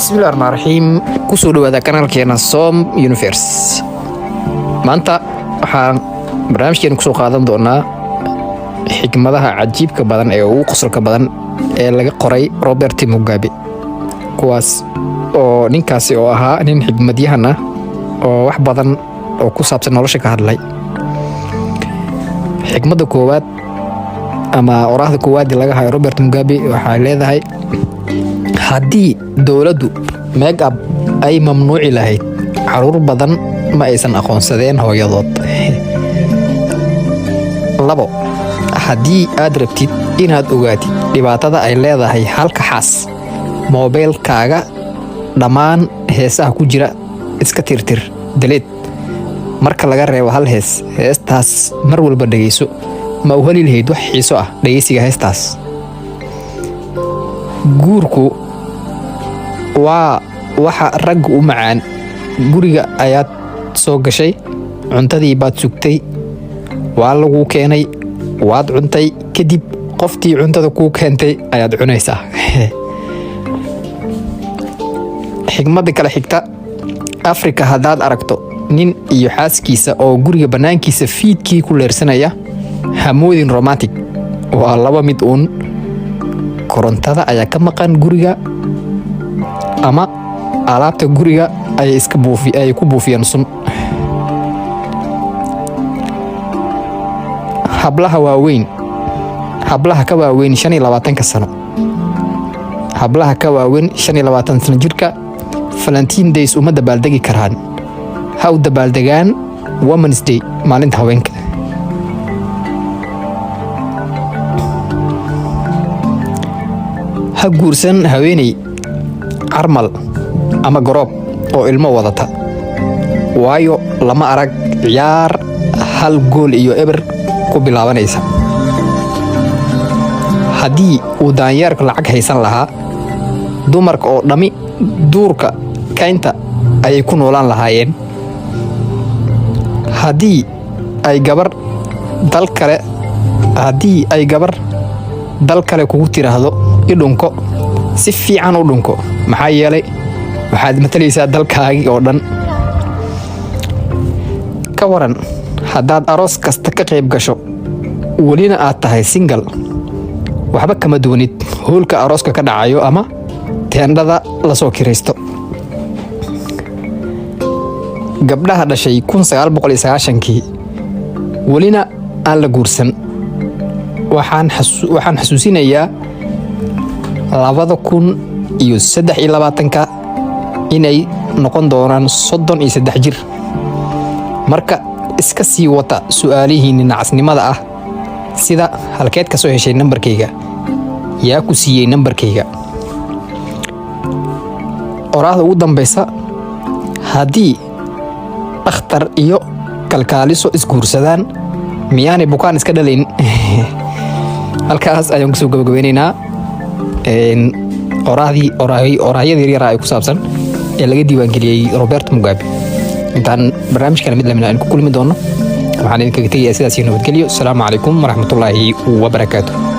Bismillahirrahmanirrahim. Kusoo dhawaada kanaalkeena Som Universe. Maanta waxaan barnaamijkeena kusoo qaadan doonaa xikmadaha cajiibka badan ee ugu qosolka badan ee laga qoray Robert Mugabe. Kuwaas oo ninkaasi oo ahaa nin xikmadyahan ah oo wax badan oo ku saabsan nolosha ka hadlay. Xikmadda koowaad ama oraahda koowaad ee laga hayo Robert Mugabe waxay leedahay haddii dawladdu make-up ay mamnuuci lahayd caruur badan ma aysan aqoonsadeen hooyadood. Labo, haddii aad rabtid inaad ogaatid dhibaatada ay leedahay halka xaas moobilkaaga dhammaan heesaha ku jira iska tirtir delete marka laga reebo hal heestaas mar walba dhageyso ma u heli lahayd wax xiiso ah dhageysiga heestaas. Guurku waa waxa rag u macaan. Guriga ayaad soo gashay, cuntadii baad sugtay, waa lagu keenay, waad cuntay, kadib qoftii cuntada kuu keentay ayaad cunaysaa. Xikmadda kale xigta, Afrika haddaad aragto nin iyo xaaskiisa oo guriga banaankiisa fiidkii ku leersanaya, hamoodin romantic. Waa laba mid uun, korontada ayaa ka maqan guriga ama alaabta guriga ay ku buufiyaan sun. Hablaha ka waaweyn 25 sano. Hablaha ka waaweyn 25 sano jirka Valentine Days uma dabaaldegi karaan. Ha u dabaaldegaan Women's Day, maalinta haweenka. Ha guursan haweeney carmal ama garoob oo ilmo wadata, waayo lama arag ciyaar hal gool iyo eber ku bilaabanaysa. Haddii uu daanyeerka lacag haysan lahaa, dumarka oo dhami duurka kaynta ayay ku noolaan lahaayeen. Haddii ay gabar dal kale kugu tiraahdo idhunko, si fiican u dhunko, maxaa yeelay waxaad matalaysaa dalkaagii oo dhan. Ka waran haddaad aroos kasta ka qayb gasho welina aad tahay single, waxba kama doonid hoolka arooska ka dhacayo ama teendhada la soo kiraysto. Gabdhaha dhashay 1990kii welina aan la guursan, waxaan xasuusinayaa 2023 inay noqon doonaan 33 jir. Marka iska sii wata su'aalihiinni nacasnimada ah, sida halkeed ka soo heshay nambarkayga, yaa ku siiyey nambarkayga. Oraahda ugu dambaysa, haddii dhakhtar iyo kalkaaliso isguursadaan miyaanay bukaan iska dhalayn. Halkaas ayaan kusoo gabagabeynaynaa oraahyada yaryar ay ku saabsan ee laga diiwaangeliyey Robert Mugabe. Intaan barnaamijkan mid lamina aan ku kulmi doono, waxaan idinkaga tegayaa sidaas iyo nabadgelyo. Asalaamu calaykum waraxmatullaahi wabarakaatuh.